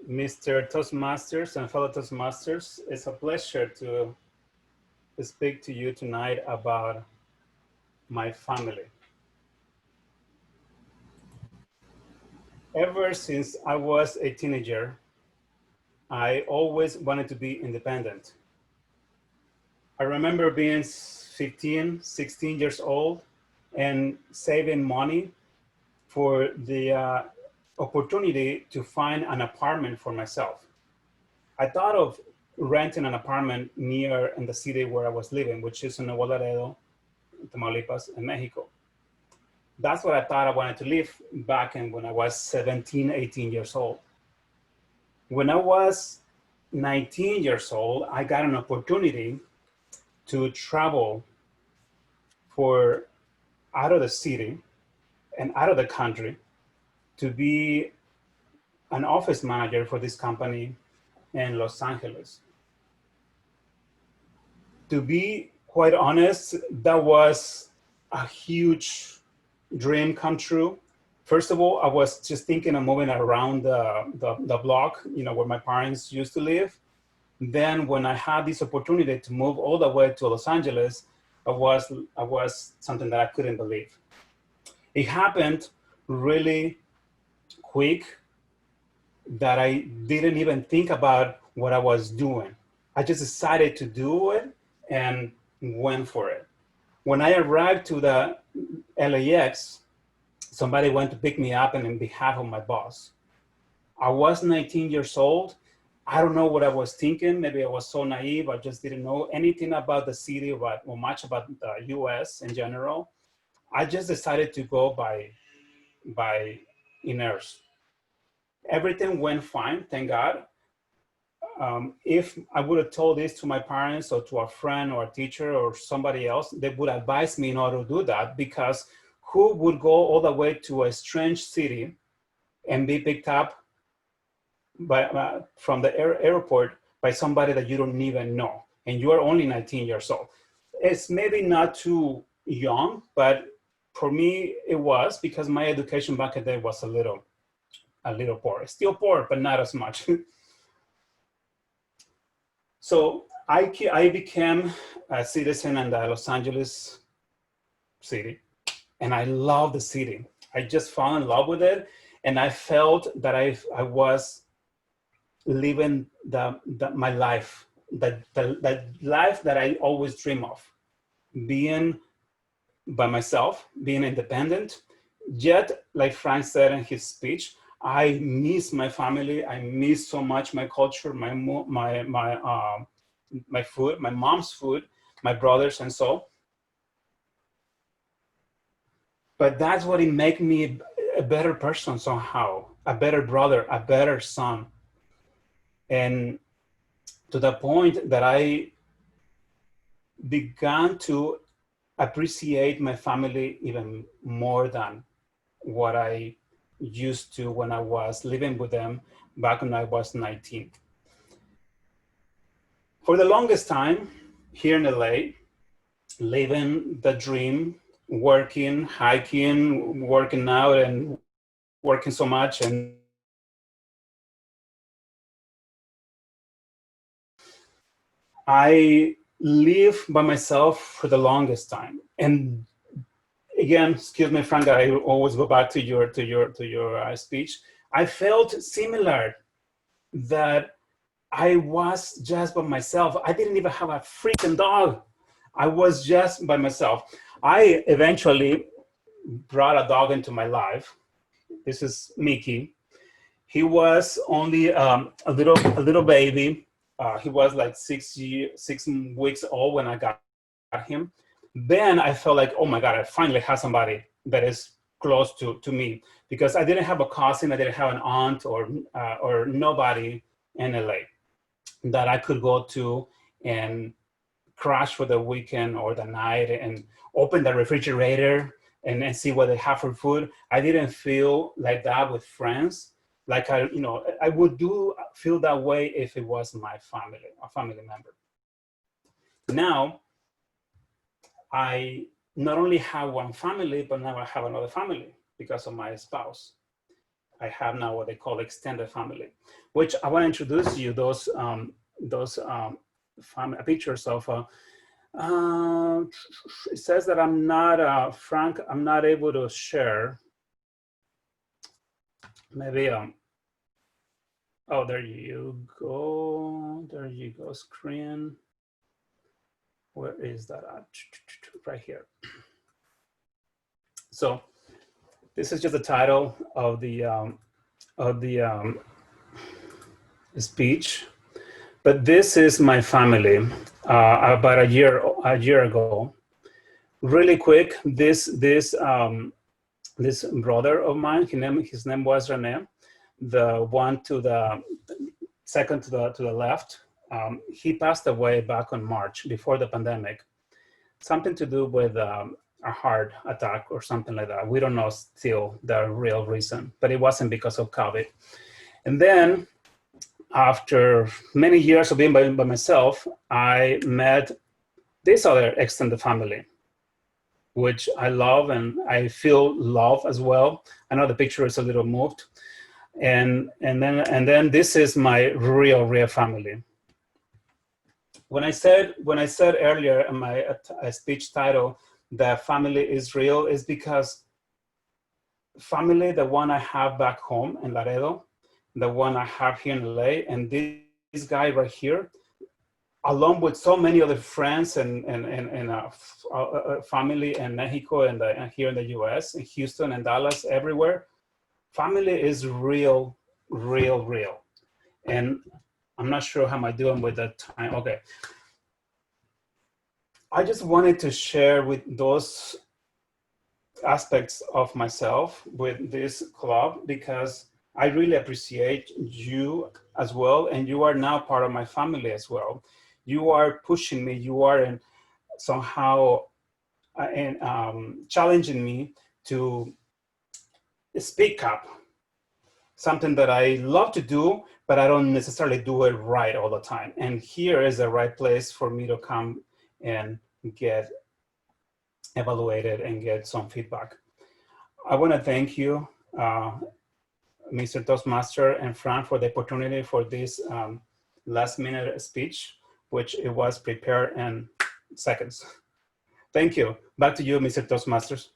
Mr. Toastmasters and fellow Toastmasters. It's a pleasure to speak to you tonight about my family. Ever since I was a teenager, I always wanted to be independent. I remember being 15, 16 years old and saving money for the opportunity to find an apartment for myself. I thought of renting an apartment near in the city where I was living, which is in Nuevo Laredo, Tamaulipas, in Mexico. That's what I thought I wanted to live back in when I was 17, 18 years old. When I was 19 years old, I got an opportunity to travel for out of the city and out of the country to be an office manager for this company in Los Angeles. To be quite honest, that was a huge dream come true. First of all, I was just thinking of moving around the block, where my parents used to live. Then when I had this opportunity to move all the way to Los Angeles, I was something that I couldn't believe. It happened really quick that I didn't even think about what I was doing. I just decided to do it and went for it. When I arrived to the LAX, somebody went to pick me up and in behalf of my boss. I was 19 years old. I don't know what I was thinking. Maybe I was so naive. I just didn't know anything about the city or much about the US in general. I just decided to go by inertia. Everything went fine, thank God. If I would have told this to my parents or to a friend or a teacher or somebody else, they would advise me not to do that, because who would go all the way to a strange city and be picked up from the airport by somebody that you don't even know, and you are only 19 years old? It's maybe not too young, but for me it was, because my education back then was a little poor. Still poor, but not as much. So I became a citizen in the Los Angeles city, and I love the city. I just fell in love with it, and I felt that I was living my life, the life that I always dream of, being by myself, being independent. Yet, like Frank said in his speech, I miss my family. I miss so much my culture, my food, my mom's food, my brothers, and so. But that's what it made me a better person somehow, a better brother, a better son. And to the point that I began to appreciate my family even more than what I used to when I was living with them back when I was 19. For the longest time here in LA, living the dream, working, hiking, working out, and working so much, and I live by myself for the longest time. And again, excuse me, Frank, I always go back to your speech. I felt similar, that I was just by myself. I didn't even have a freaking dog. I was just by myself. I eventually brought a dog into my life. This is Mickey. He was only a little baby. He was like 6 weeks old when I got him. Then I felt like, oh my God, I finally have somebody that is close to me, because I didn't have a cousin, I didn't have an aunt or nobody in LA that I could go to and crash for the weekend or the night and open the refrigerator and see what they have for food. I didn't feel like that with friends. Like I would feel that way if it was my family, a family member. Now, I not only have one family, but now I have another family because of my spouse. I have now what they call extended family, which I want to introduce you those pictures of. It says that I'm not Frank. I'm not able to share. Maybe oh, there you go. There you go. Screen. Where is that at? Right here. So this is just the title of the speech, but this is my family. About a year ago. Really quick, this brother of mine, his name was Rene, the one to the second to the left. He passed away back on March before the pandemic. Something to do with a heart attack or something like that. We don't know still the real reason, but it wasn't because of COVID. And then after many years of being by myself, I met this other extended family, which I love and I feel love as well. I know the picture is a little moved. And then this is my real family. When I said earlier in my speech title that family is real, is because family, the one I have back home in Laredo, the one I have here in LA, and this guy right here, along with so many other friends and family in Mexico and here in the US, in Houston and Dallas, everywhere, family is real. And I'm not sure how am I doing with the time. Okay. I just wanted to share with those aspects of myself with this club because I really appreciate you as well. And you are now part of my family as well. You are pushing me, you are somehow challenging me to speak up. Something that I love to do, but I don't necessarily do it right all the time. And here is the right place for me to come and get evaluated and get some feedback. I want to thank you, Mr. Toastmaster and Fran, for the opportunity for this last minute speech, which it was prepared in seconds. Thank you. Back to you, Mr. Toastmasters.